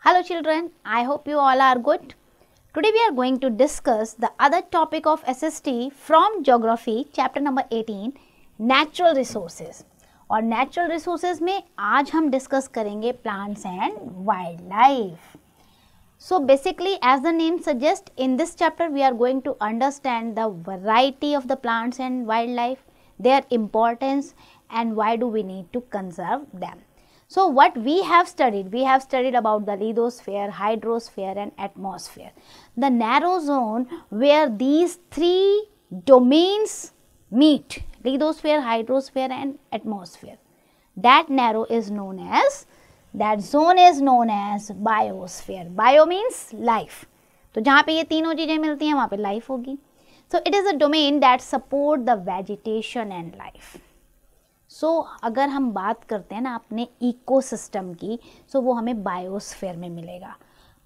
Hello children, I hope you all are good. Today we are going to discuss the other topic of SST from Geography chapter number 18 Natural Resources. और Natural Resources में आज हम discuss करेंगे plants and wildlife. So basically as the name suggests, in this chapter we are going to understand the variety of the plants and wildlife, their importance and why do we need to conserve them. So what we have studied about the lithosphere, hydrosphere and atmosphere. The narrow zone where these three domains meet, lithosphere, hydrosphere and atmosphere. That zone is known as biosphere. Bio means life. तो जहाँ पे ये तीनों चीजें मिलती हैं वहाँ पे life होगी. So it is a domain that support the vegetation and life. सो अगर हम बात करते हैं ना अपने इकोसिस्टम की, सो वो हमें बायोस्फीयर में मिलेगा.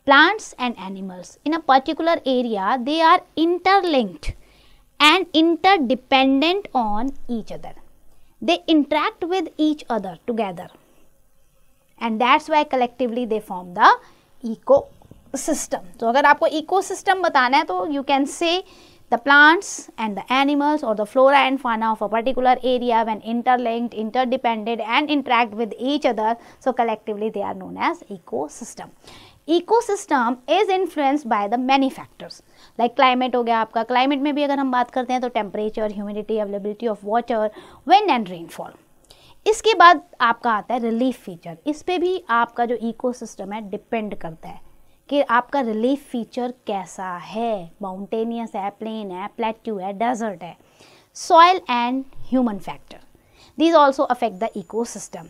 Plants and animals in a particular area, they are interlinked and interdependent on each other. They interact with each other together and that's why collectively they form the ecosystem. तो अगर आपको ecosystem बताना है तो you can say the plants and the animals or the flora and fauna of a particular area when interlinked, interdependent and interact with each other, so collectively they are known as ecosystem. Ecosystem is influenced by the many factors like climate हो गया आपका. climate में भी अगर हम बात करते हैं तो temperature, humidity, availability of water, wind and rainfall. इसके बाद आपका आता है relief feature. इस पे भी आपका जो ecosystem है depend करता है कि आपका रिलीफ फीचर कैसा है. माउंटेनियस है, प्लेन है, प्लेट्यू है, डेजर्ट है. Soil and human factor, these also affect the ecosystem.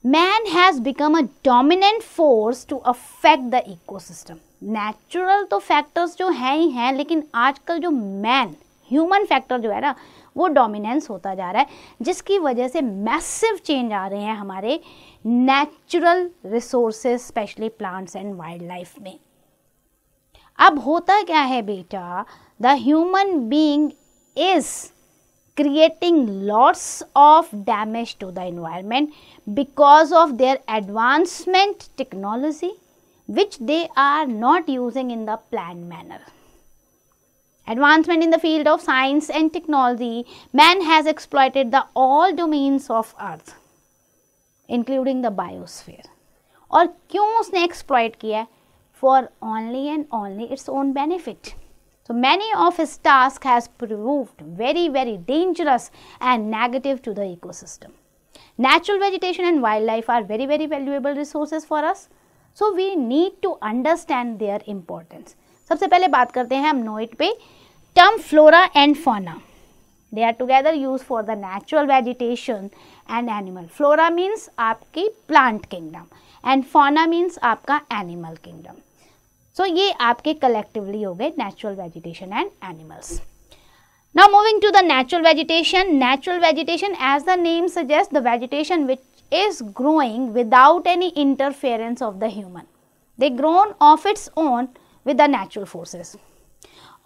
Man has become a dominant force to affect the ecosystem. Natural तो फैक्टर्स जो हैं ही हैं, लेकिन आजकल जो मैन ह्यूमन फैक्टर जो है ना वो डोमिनेंस होता जा रहा है, जिसकी वजह से मैसिव चेंज आ रहे हैं हमारे natural resources specially plants and wild life में. अब होता क्या है बेटा, the human being is creating lots of damage to the environment because of their advancement technology which they are not using in the planned manner. Advancement in the field of science and technology, man has exploited the all domains of earth, including the biosphere. और क्यों उसने exploit किया है? For only and only its own benefit. So many of his tasks has proved very, very dangerous and negative to the ecosystem. Natural vegetation and wildlife are very, very valuable resources for us. So we need to understand their importance. सबसे पहले बात करते हैं हम note पे term flora and fauna. They are together use for the natural vegetation and animal. Flora means आपकी plant kingdom and fauna means आपका animal kingdom. So ये आपके कलेक्टिवली हो गए natural vegetation and animals. Now moving to the natural vegetation. Natural vegetation as the name suggest the vegetation which is growing without any interference of the human. They grown of its own with the natural forces.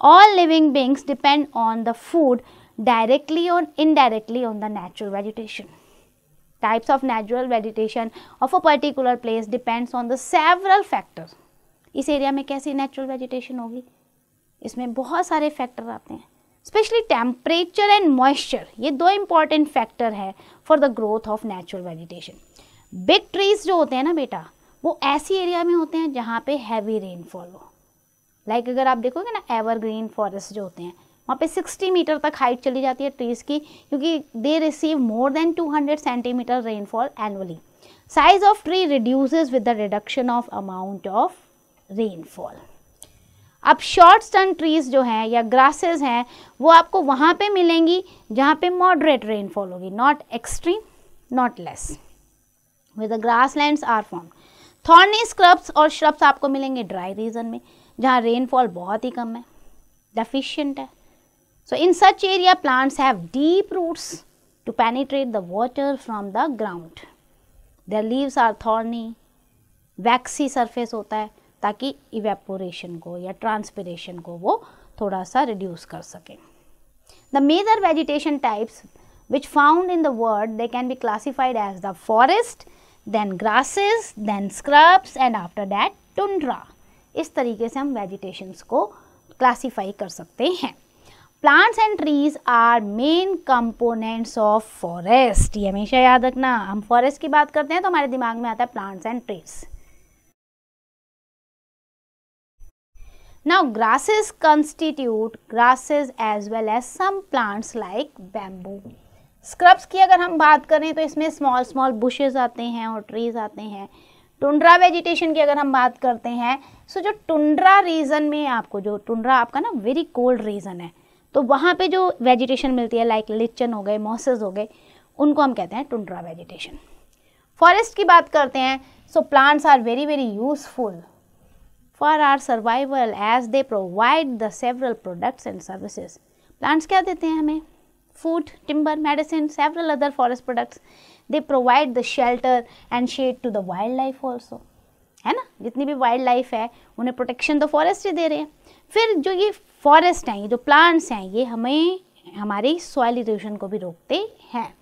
All living beings depend on the food directly or indirectly on the natural vegetation. Types of natural vegetation of a particular place depends on the several factors. इस area में कैसी natural vegetation होगी, इसमें बहुत सारे factor आते हैं. Specially temperature and moisture, ये दो इंपॉर्टेंट फैक्टर है for the growth of natural vegetation. Big trees जो होते हैं ना बेटा, वो ऐसी एरिया में होते हैं जहाँ पे हैवी रेनफॉल हो. लाइक अगर आप देखोगे ना एवरग्रीन फॉरेस्ट जो होते हैं वहाँ पे 60 मीटर तक हाइट चली जाती है ट्रीज की, क्योंकि they receive more than 200 centimetre rainfall annually. Size of tree reduces with the reduction of amount of rainfall. अब शॉर्ट स्टर्न ट्रीज जो हैं या ग्रासेस हैं वो आपको वहाँ पे मिलेंगी जहाँ पे मॉडरेट रेनफॉल होगी, not extreme not less, with the grasslands are formed. Thorny scrubs और श्रब्स आपको मिलेंगे ड्राई रीजन में जहाँ रेनफॉल बहुत ही कम है, डेफिशिएंट है. So in such area plants have deep roots to penetrate the water from the ground. Their leaves are thorny, waxy surface होता है ताकि इवेपोरेशन को या ट्रांसपिरेशन को वो थोड़ा सा रिड्यूस कर सकें. The major vegetation types which found in the world, they can be classified as the forest, then grasses, then scrubs and after that tundra. इस तरीके से हम वेजिटेशंस को क्लासीफाई कर सकते हैं. Plants and trees are main components of forest. ये हमेशा याद रखना, हम फॉरेस्ट की बात करते हैं तो हमारे दिमाग में आता है plants and trees. Now grasses constitute grasses as well as some plants like bamboo. Scrubs की अगर हम बात करें तो इसमें स्मॉल स्मॉल बुशेस आते हैं और ट्रीज आते हैं. टुंड्रा वेजिटेशन की अगर हम बात करते हैं, सो जो टुंड्रा रीजन में आपको, जो टुंड्रा आपका ना वेरी कोल्ड रीजन है, तो वहाँ पे जो वेजिटेशन मिलती है लाइक लिचन हो गए, मॉसेस हो गए, उनको हम कहते हैं टुंड्रा वेजिटेशन. फॉरेस्ट की बात करते हैं, so plants are very very useful for our survival as they provide the several products and services. Plants क्या देते हैं हमें? Food, timber, medicine, several other forest products. They provide the shelter and shade to the wildlife also. है ना, जितनी भी wild life है उन्हें प्रोटेक्शन तो फॉरेस्ट ही दे रहे हैं. फिर जो ये फॉरेस्ट हैं, ये जो प्लांट्स हैं, ये हमें हमारी सॉइल इरोजन को भी रोकते हैं.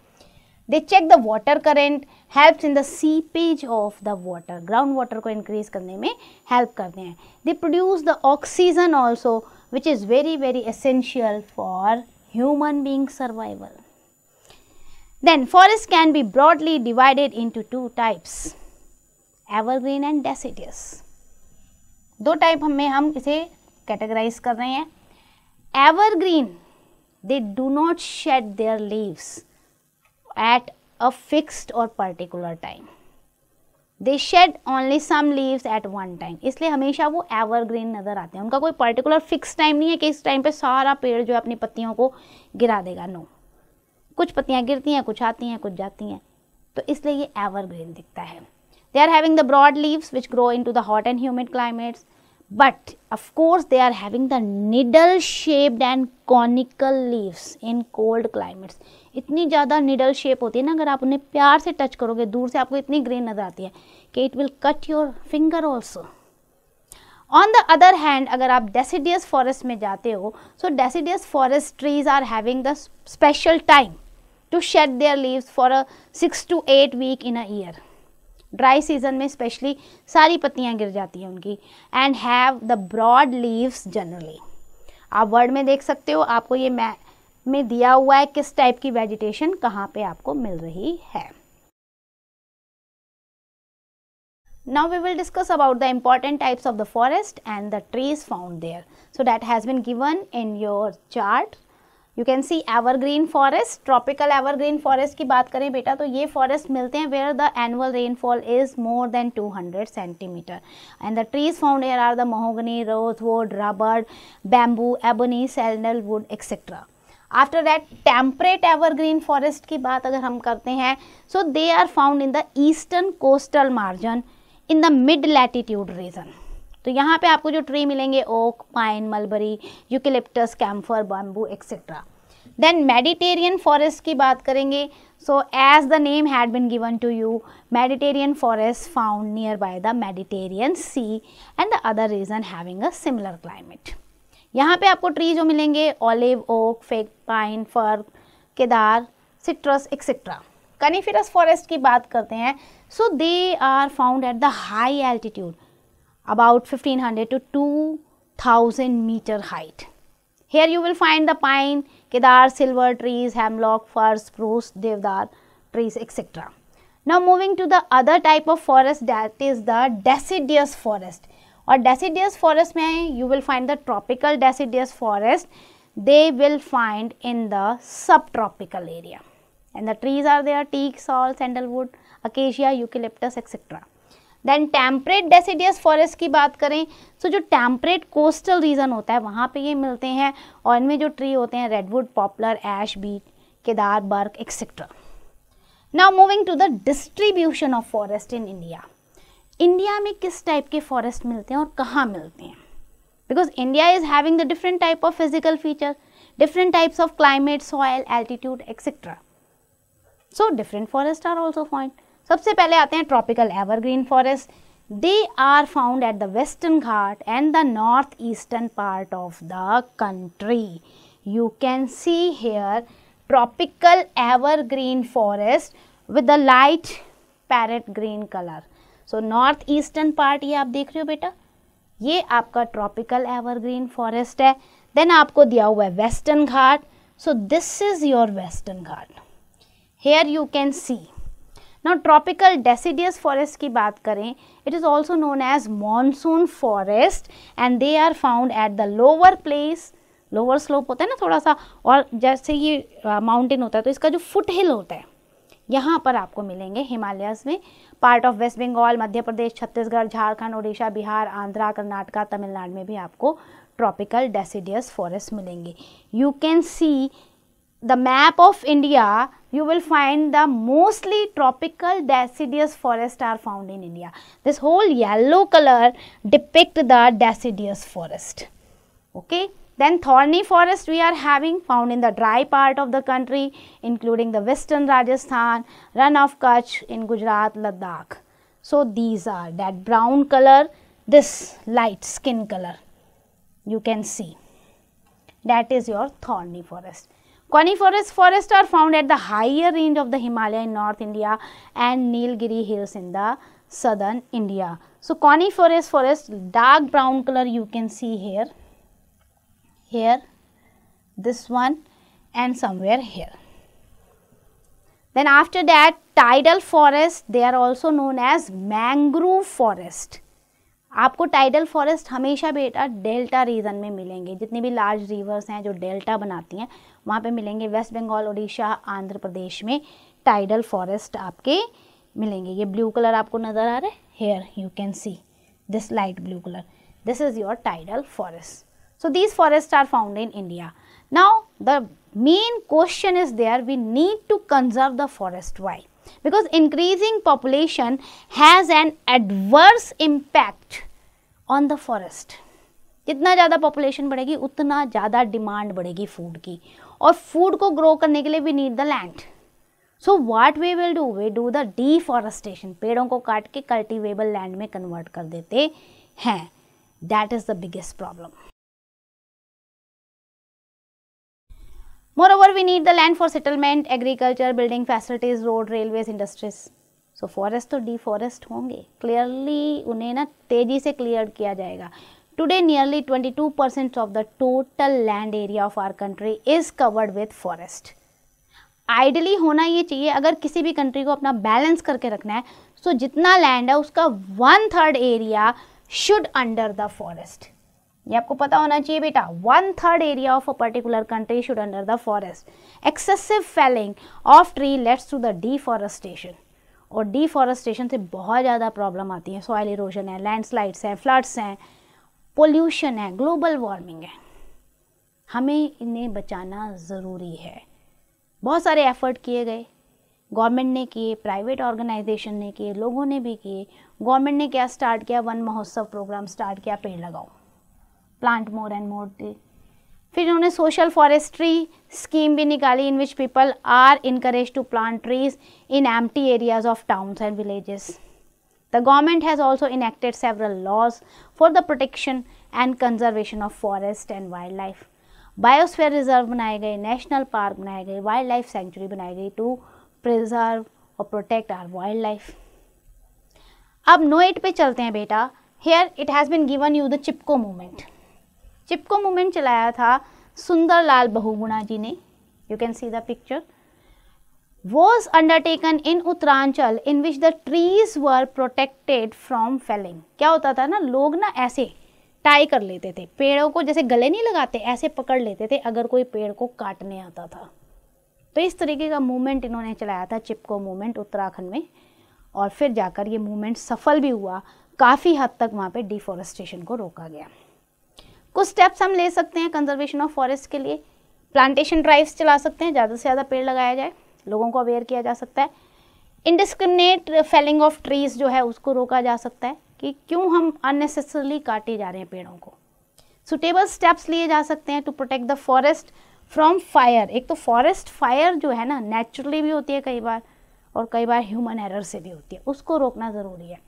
They check the water current, helps in the seepage of the water. Ground water को increase करने में help करते हैं. They produce the oxygen also, which is very very essential for human being survival. Then forest can be broadly divided into two types, evergreen and deciduous. दो type हम इसे categorize कर रहे हैं. Evergreen, they do not shed their leaves at a fixed or particular time. They shed only some leaves at one time. इसलिए हमेशा वो evergreen नज़र आते हैं. उनका कोई particular fixed time नहीं है कि इस टाइम पे सारा पेड़ जो है अपनी पत्तियों को गिरा देगा. नो, कुछ पत्तियाँ गिरती हैं, कुछ आती हैं, कुछ जाती हैं, तो इसलिए ये evergreen दिखता है. They are having the broad leaves which grow into the hot and humid climates. But of course they are having the needle shaped and conical leaves in cold climates. इतनी ज़्यादा निडल शेप होती है ना, अगर आप उन्हें प्यार से टच करोगे दूर से आपको इतनी ग्रीन नजर आती है कि it will cut your finger also. On the other hand अगर आप डेसिडियस फॉरेस्ट में जाते हो, so deciduous forest trees are having the special time to shed their leaves for a 6 to 8 week in a year. Dry season में specially सारी पत्तियां गिर जाती हैं उनकी. And have the broad leaves generally. आप वर्ड में देख सकते हो, आपको ये में दिया हुआ है किस टाइप की वेजिटेशन कहाँ पे आपको मिल रही है. Now we will discuss about the important types of the forest and the trees found there. So that has been given in your chart. You can see evergreen forest, tropical evergreen forest की बात करें बेटा तो ये forest मिलते हैं where the annual rainfall is more than 200 centimeter. And the trees found here are the mahogany, rosewood, rubber, bamboo, ebony, sandalwood, etc. After that temperate evergreen forest की बात अगर हम करते हैं, so they are found in the eastern coastal margin in the mid latitude region. तो यहाँ पे आपको जो ट्री मिलेंगे oak, pine, mulberry, eucalyptus, camphor, bamboo etcetera. Then Mediterranean forest की बात करेंगे. So as the name had been given to you, Mediterranean forest found near by the Mediterranean sea and the other region having a similar climate. यहाँ पे आपको tree जो मिलेंगे olive, oak, fig, pine, fir, cedar, citrus etcetera. Coniferous forest की बात करते हैं. So they are found at the high altitude about 1500 to 2000 meter height. Here you will find the pine, kedar, silver trees, hemlock, fir, spruce, devdar trees, etc. Now moving to the other type of forest, that is the deciduous forest. और deciduous forest में you will find the tropical deciduous forest. They will find in the subtropical area. And the trees are there: teak, sal, sandalwood, acacia, eucalyptus, etc. Then temperate deciduous forest की बात करें, सो जो temperate coastal region होता है वहाँ पे ये मिलते हैं और इनमें जो ट्री होते हैं redwood, poplar, ash, beech, cedar, birch etcetera. Now moving to the distribution of forest in India. India में किस टाइप के फॉरेस्ट मिलते हैं और कहाँ मिलते हैं? Because India is having the different type of physical feature, different types of climate, soil, altitude etcetera. So different forest are also found. सबसे पहले आते हैं tropical evergreen forest. They are found at the Western Ghat and the north eastern part of the country. You can see here tropical evergreen forest with the light parrot green colour. So north eastern part ये आप देख रहे हो बेटा, ये आपका tropical evergreen forest है. Then आपको दिया हुआ है Western Ghat. So this is your Western Ghat. Here you can see. Now tropical deciduous forest की बात करें, it is also known as monsoon forest and they are found at the lower place. Lower slope होता है ना थोड़ा सा, और जैसे ये माउंटेन होता है तो इसका जो फुट हिल होता है यहाँ पर आपको मिलेंगे हिमालयस में. Part of waste Bengal, Madhya Pradesh, Chhattisgarh, Jharkhand, Orissa, Bihar, Andhra, Karnataka, Tamil Nadu में भी आपको ट्रॉपिकल डेसिडियस फॉरेस्ट मिलेंगे. You can C the map of India, you will find the mostly tropical deciduous forests are found in India. This whole yellow color depict the deciduous forest. Okay. Then thorny forest we are having found in the dry part of the country, including the western Rajasthan, Rann of Kutch in Gujarat, Ladakh. So these are that brown color, this light skin color you can see. That is your thorny forest. Coniferous forests are found at the higher range of the Himalaya in North India and Nilgiri hills in the southern India. So coniferous forest, dark brown color you can see here, this one and somewhere here. Then after that tidal forest, they are also known as mangrove forest. आपको tidal forest हमेशा बेटा delta reason में मिलेंगे. जितनी भी large reverse हैं जो delta बनाती हैं वहाँ पे मिलेंगे. वेस्ट बंगाल, उड़ीसा, आंध्र प्रदेश में टाइडल फॉरेस्ट आपके मिलेंगे. ये ब्लू कलर आपको नज़र आ रहा है, here you can see this light blue colour, this is your tidal forest. So these forest are found in India. Now the main question is there, we need to conserve the forest. Why? Because increasing population has an adverse impact on the forest. जितना ज़्यादा population बढ़ेगी उतना ज़्यादा demand बढ़ेगी food की, और food को grow करने के लिए we need the land. So what we will do? We do the deforestation. पेड़ों को काट के cultivable land में convert कर देते हैं. That is the biggest problem. Moreover, we need the land for settlement, agriculture, building facilities, road, railways, industries. So forest तो deforest होंगे. Clearly उन्हें ना तेजी से cleared किया जाएगा. Today nearly 22% of the total land area of our country is covered with forest. Ideally होना ये चाहिए, अगर किसी भी country को अपना balance करके रखना है, तो जितना land है उसका 1/3 area should under the forest. ये आपको पता होना चाहिए बेटा. 1/3 area of a particular country should under the forest. Excessive felling of tree leads to the deforestation, और डिफॉरेस्टेशन से बहुत ज़्यादा प्रॉब्लम आती है. सॉइल इरोजन है, लैंडस्लाइड्स हैं, फ्लड्स हैं, पोल्यूशन है, ग्लोबल वार्मिंग है. हमें इन्हें बचाना ज़रूरी है. बहुत सारे एफर्ट किए गए, गवर्नमेंट ने किए, प्राइवेट ऑर्गेनाइजेशन ने किए, लोगों ने भी किए. गवर्नमेंट ने क्या स्टार्ट किया? वन महोत्सव प्रोग्राम स्टार्ट किया, पेड़ लगाओ, plant more and more tree. फिर उन्होंने सोशल फॉरेस्ट्री स्कीम भी निकाली, in which people are encourage to plant trees in empty areas of towns and villages. The government has also enacted several laws for the protection and conservation of forest and wild life. Biosphere reserve बनाए गए, national park बनाए गए, wild life sanctuary बनाई गई to preserve और protect our wild life. अब note पे चलते हैं बेटा. Here it has been given you the Chipko movement. Chipko movement चलाया था सुंदरलाल बहुगुणा जी ने. You can see the picture. Was undertaken in Uttaranchal in which the trees were protected from felling. क्या होता था ना, लोग ना ऐसे टाई कर लेते थे पेड़ों को, जैसे गले नहीं लगाते, ऐसे पकड़ लेते थे अगर कोई पेड़ को काटने आता था. तो इस तरीके का मूवमेंट इन्होंने चलाया था, चिपको मूवमेंट, उत्तराखंड में. और फिर जाकर ये मूवमेंट सफल भी हुआ. काफ़ी हद तक वहाँ पे डिफॉरेस्टेशन को रोका गया. कुछ स्टेप्स हम ले सकते हैं कंजर्वेशन ऑफ फॉरेस्ट के लिए. प्लांटेशन ड्राइव्स चला सकते हैं, ज़्यादा से ज़्यादा पेड़ लगाया जाए, लोगों को अवेयर किया जा सकता है. इंडिस्क्रिमिनेट फेलिंग ऑफ ट्रीज जो है उसको रोका जा सकता है कि क्यों हम अननेसेसरली काटे जा रहे हैं पेड़ों को. सुटेबल स्टेप्स लिए जा सकते हैं to protect the forest from fire. एक तो फॉरेस्ट फायर जो है ना नेचुरली भी होती है कई बार, और कई बार ह्यूमन एरर से भी होती है, उसको रोकना ज़रूरी है.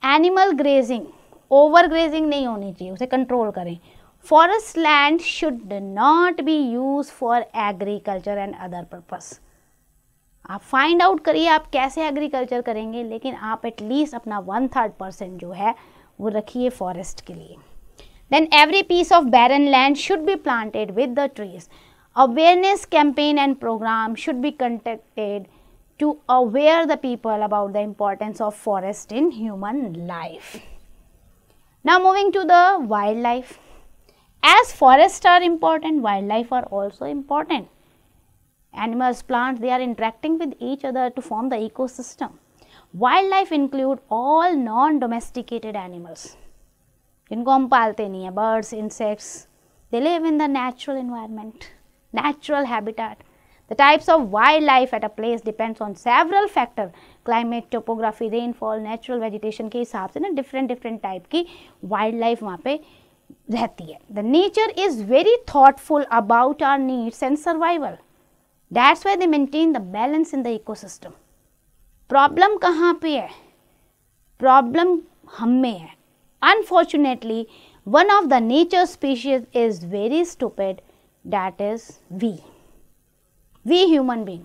एनिमल ग्रेजिंग, ओवर ग्रेजिंग नहीं होनी चाहिए, उसे कंट्रोल करें. Forest land should not be use for agriculture and other purpose. आप फाइंड आउट करिए आप कैसे एग्रीकल्चर करेंगे, लेकिन आप एटलीस्ट अपना 1/3% जो है वो रखिए फॉरेस्ट के लिए. Then every piece of barren land should be planted with the trees. Awareness campaign and program should be conducted to aware the people about the importance of forest in human life. Now moving to the wildlife. As forests are important, wildlife are also important. Animals, plants, they are interacting with each other to form the ecosystem. Wildlife include all non-domesticated animals. जिनको हम पालते नहीं है, birds, insects, they live in the natural environment, natural habitat. The types of wildlife at a place depends on several factors, climate, topography, rainfall, natural vegetation के हिसाब से ना different type की wildlife वहाँ पे रहती है. The nature is very thoughtful about our needs and survival. That's why they maintain the balance in the ecosystem. Problem कहाँ पे है? Problem हम में है. Unfortunately, one of the nature species is very stupid, that is we human being.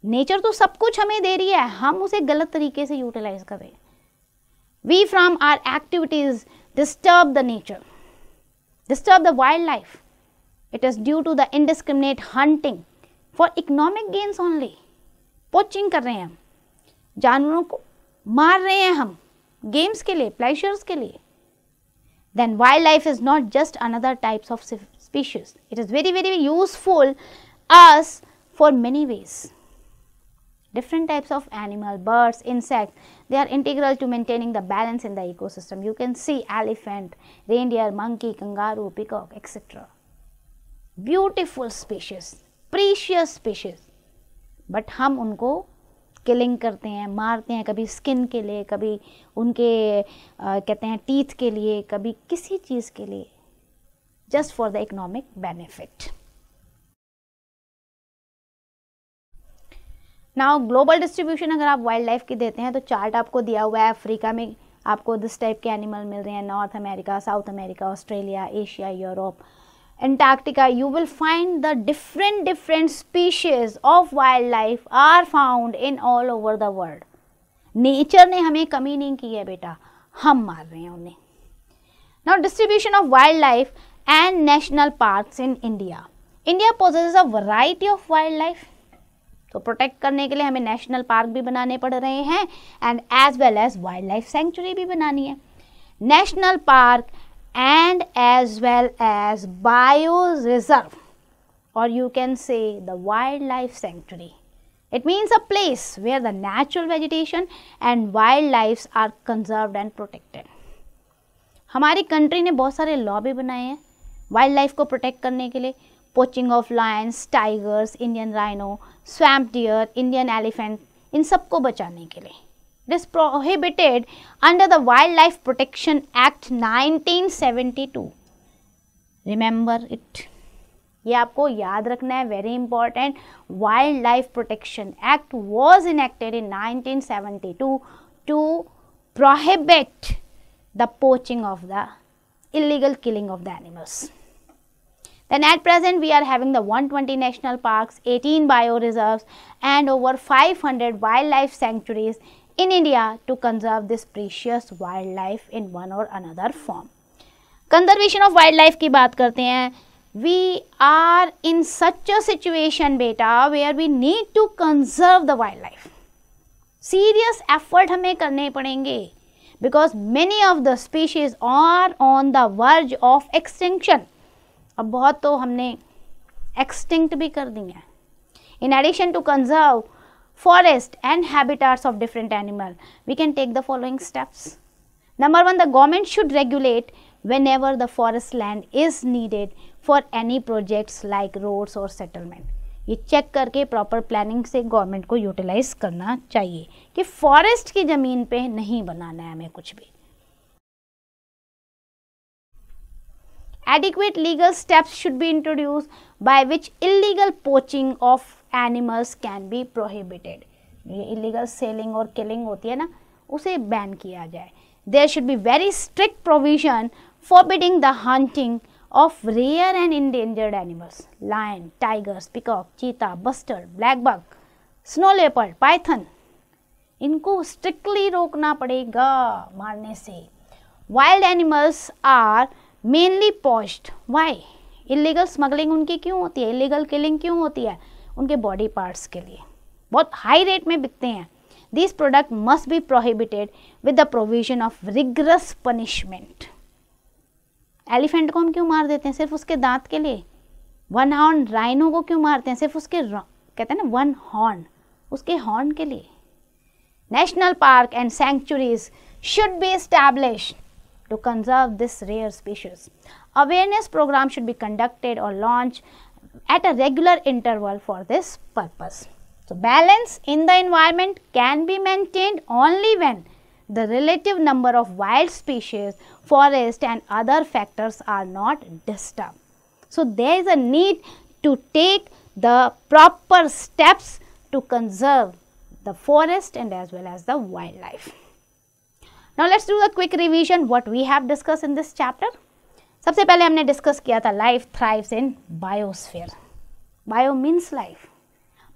Nature तो सब कुछ हमें दे रही है, हम उसे गलत तरीके से यूटिलाइज कर रहे हैं. We from our activities disturb the nature, disturb the wildlife. It is due to the indiscriminate hunting for economic gains only. Poaching कर रहे हैं हम, जानवरों को मार रहे हैं हम गेम्स के लिए, प्लेजर्स के लिए. Then wildlife is not just another types of species. It is very useful us for many ways. Different types of animal, birds, insects, they are integral to maintaining the balance in the ecosystem. You can see elephant, reindeer, monkey, kangaroo, peacock, etc. Beautiful species, precious species. But हम उनको killing करते हैं, मारते हैं, कभी skin के लिए, कभी उनके कहते हैं टीथ के लिए, कभी किसी चीज़ के लिए, just for the economic benefit. Now global distribution अगर आप वाइल्ड लाइफ की देते हैं तो चार्ट आपको दिया हुआ है. अफ्रीका में आपको दिस टाइप के एनिमल मिल रहे हैं, north America, south America, Australia, Asia, Europe, Antarctica. You will find the different species of wildlife are found in all over the world. Nature ने हमें कमी नहीं की है बेटा, हम मार रहे हैं उन्हें. Now distribution of wildlife and national parks in India. India possesses a variety of wildlife. तो प्रोटेक्ट करने के लिए हमें नेशनल पार्क भी बनाने पड़ रहे हैं and as well as wild life sanctuary भी बनानी है. National park and as well as bioreserve, or you can say the wildlife sanctuary. It means a place where the natural vegetation and wildlife are conserved and protected. हमारी country ने बहुत सारे law भी बनाए हैं वाइल्ड लाइफ को protect करने के लिए. Poaching of lions, tigers, Indian rhino, swamp deer, Indian elephant, इन सबको बचाने के लिए. It is prohibited under the Wildlife Protection Act 1972. Remember it. ये आपको याद रखना है, very important. Wildlife Protection Act was enacted in 1972 to prohibit the poaching of the illegal killing of the animals. Then at present we are having the 120 national parks, 18 bioreserves and over 500 wildlife sanctuaries in India to conserve this precious wildlife in one or another form. Conservation of wildlife की बात करते हैं. We are in such a situation बेटा where we need to conserve the wildlife. Serious effort हमें करने पड़ेंगे because many of the species are on the verge of extinction. अब बहुत तो हमने extinct भी कर दी हैं. In addition to conserve forest and habitats of different animal, we can take the following steps. Number 1, the government should regulate whenever the forest land is needed for any projects like roads or settlement. ये check करके proper planning से government को utilise करना चाहिए कि forest की ज़मीन पे नहीं बनाना है हमें कुछ भी. Adequate legal steps should be introduced by which illegal poaching of animals can be prohibited. ये illegal selling और killing होती है ना, उसे बैन किया जाए. There should be very strict provision forbidding the hunting of rare and endangered animals. Lion, tigers, peacock, cheetah, bustard, black buck, snow leopard, python, इनको strictly रोकना पड़ेगा मारने से। Wild animals are mainly poached, why? Illegal smuggling उनकी क्यों होती है, illegal killing क्यों होती है? उनके बॉडी पार्ट्स के लिए, बहुत हाई रेट में बिकते हैं। This product must be prohibited with the provision of rigorous punishment. Elephant को हम क्यों मार देते हैं? सिर्फ उसके दांत के लिए। वन हॉर्न राइनो को क्यों मारते हैं? सिर्फ उसके, कहते हैं ना वन हॉर्न, उसके हॉर्न के लिए। National park and sanctuaries should be established to conserve this rare species. Awareness program should be conducted or launched at a regular interval for this purpose. So balance in the environment can be maintained only when the relative number of wild species, forest and other factors are not disturbed. So there is a need to take the proper steps to conserve the forest and as well as the wildlife. Now let's do the quick revision what we have discussed in this chapter. सबसे पहले हमने discuss किया था life thrives in biosphere. Bio means life.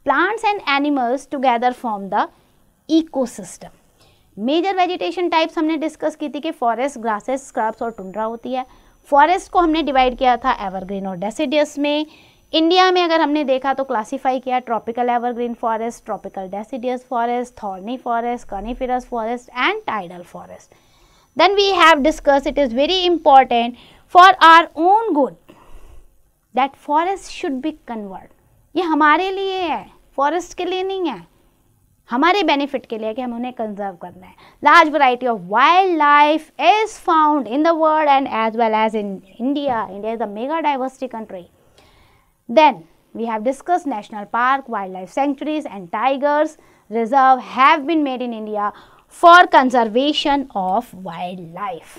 Plants and animals together form the ecosystem. Major vegetation types हमने discuss की थी कि forest, grasses, scrubs और टुंड्रा होती है। फॉरेस्ट को हमने डिवाइड किया था एवरग्रीन और डेसिडियस में। इंडिया में अगर हमने देखा तो क्लासीफाई किया tropical evergreen forest, tropical deciduous forest, thorny forest, coniferous forest and tidal forest. Then we have discuss it is very important for our own good that forest should be convert. ये हमारे लिए है, forest के लिए नहीं है, हमारे benefit के लिए कि हम उन्हें कंजर्व करना है। Large variety of wild life is found in the world and as well as in India. India is a mega diversity country. Then we have discussed national park, wildlife sanctuaries and tigers reserve have been made in India for conservation of wildlife.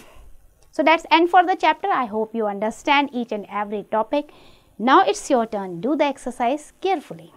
So that's end for the chapter. I hope you understand each and every topic. Now it's your turn. Do the exercise carefully.